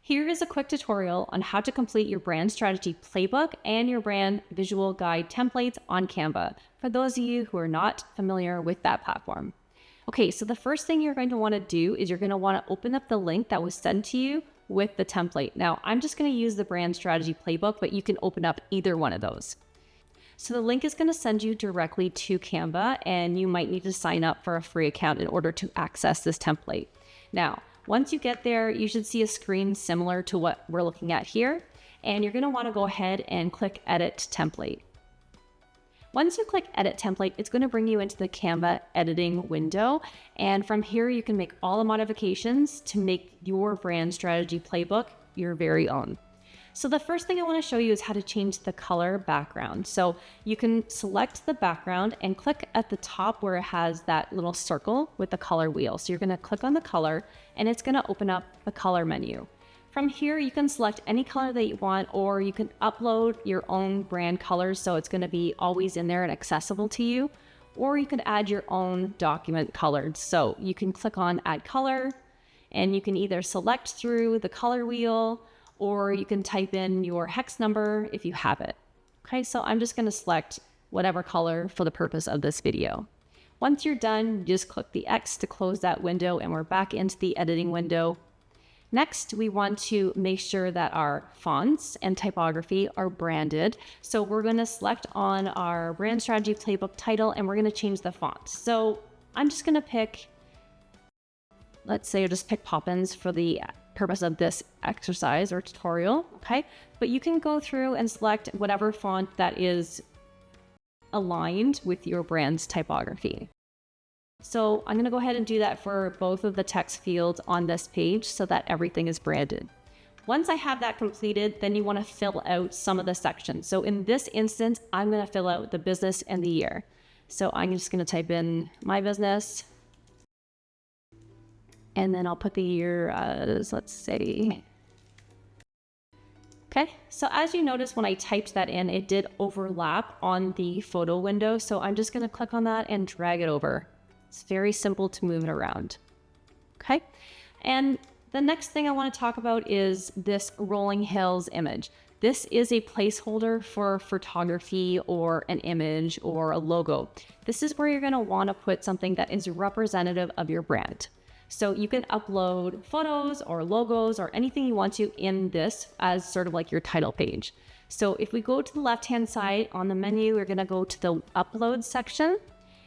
Here is a quick tutorial on how to complete your brand strategy playbook and your brand visual guide templates on Canva for those of you who are not familiar with that platform. Okay, so the first thing you're going to want to do is you're going to want to open up the link that was sent to you with the template. Now, I'm just going to use the brand strategy playbook, but you can open up either one of those. So the link is going to send you directly to Canva, and you might need to sign up for a free account in order to access this template. Now, once you get there, you should see a screen similar to what we're looking at here, and you're going to want to go ahead and click Edit Template. Once you click Edit Template, it's going to bring you into the Canva editing window, and from here you can make all the modifications to make your brand strategy playbook your very own. So the first thing I want to show you is how to change the color background. So you can select the background and click at the top where it has that little circle with the color wheel. So you're going to click on the color and it's going to open up the color menu. From here, you can select any color that you want, or you can upload your own brand colors. So it's going to be always in there and accessible to you, or you can add your own document colors. So you can click on Add Color and you can either select through the color wheel, or you can type in your hex number if you have it. Okay, so I'm just going to select whatever color for the purpose of this video. Once you're done, just click the X to close that window and we're back into the editing window. Next, we want to make sure that our fonts and typography are branded. So we're going to select on our brand strategy playbook title and we're going to change the font. So I'm just going to pick, let's say, just pick Poppins for the purpose of this exercise or tutorial, okay? But you can go through and select whatever font that is aligned with your brand's typography. So I'm going to go ahead and do that for both of the text fields on this page so that everything is branded. Once I have that completed, then you want to fill out some of the sections. So in this instance, I'm going to fill out the business and the year. So I'm just going to type in my business. And then I'll put the year as, let's say, okay. So as you notice, when I typed that in, it did overlap on the photo window. So I'm just going to click on that and drag it over. It's very simple to move it around. Okay. And the next thing I want to talk about is this Rolling Hills image. This is a placeholder for photography or an image or a logo. This is where you're going to want to put something that is representative of your brand. So you can upload photos or logos or anything you want to in this as sort of like your title page. So if we go to the left-hand side on the menu, we're going to go to the upload section.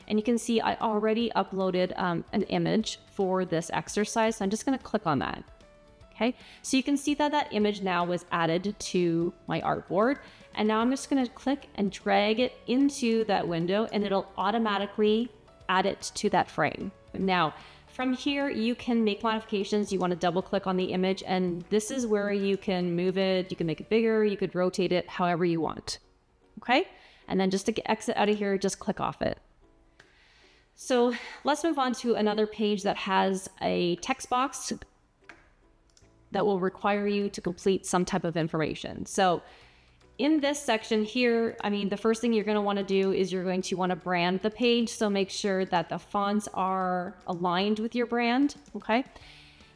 And you can see I already uploaded an image for this exercise. So I'm just going to click on that. Okay, so you can see that that image now was added to my artboard. And now I'm just going to click and drag it into that window and it'll automatically add it to that frame. Now, from here, you can make modifications. You want to double click on the image, and this is where you can move it. You can make it bigger. You could rotate it however you want. Okay. And then just to exit out of here, just click off it. So let's move on to another page that has a text box that will require you to complete some type of information. So in this section here, the first thing you're going to want to do is you're going to want to brand the page. So make sure that the fonts are aligned with your brand. Okay.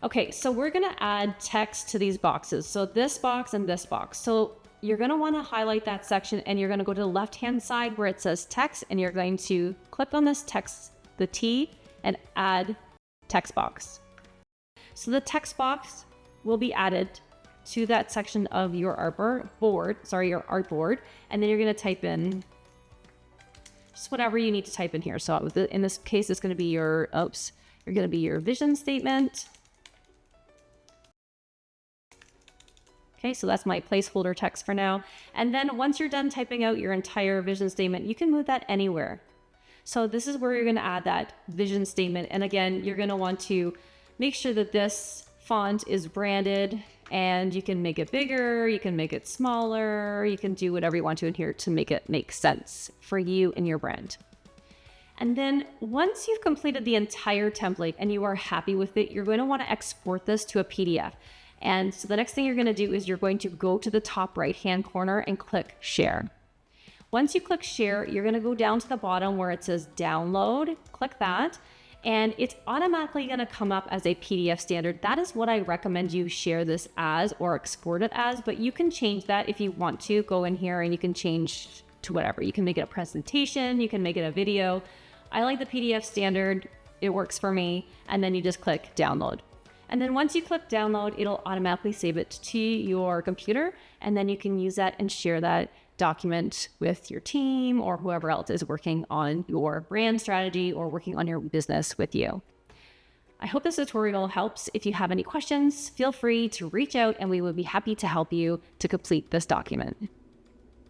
Okay. So we're going to add text to these boxes. So this box and this box. So you're going to want to highlight that section and you're going to go to the left-hand side where it says text and you're going to click on this text, the T, and add text box. So the text box will be added to that section of your artboard, and then you're going to type in just whatever you need to type in here. So in this case, it's going to be your vision statement. Okay, so that's my placeholder text for now. And then once you're done typing out your entire vision statement, you can move that anywhere. So this is where you're going to add that vision statement. And again, you're going to want to make sure that this font is branded, and you can make it bigger, you can make it smaller, you can do whatever you want to in here to make it make sense for you and your brand. And then once you've completed the entire template and you are happy with it, you're going to want to export this to a PDF. And so the next thing you're going to do is you're going to go to the top right-hand corner and click Share. Once you click Share, you're going to go down to the bottom where it says Download, click that. and it's automatically going to come up as a PDF standard. That is what I recommend you share this as or export it as, but you can change that if you want to. Go in here and you can change to whatever. You can make it a presentation, you can make it a video. I like the PDF standard, it works for me, and then you just click download. And then once you click download, it'll automatically save it to your computer, and then you can use that and share that document with your team or whoever else is working on your brand strategy or working on your business with you. I hope this tutorial helps. If you have any questions, feel free to reach out and we would be happy to help you to complete this document.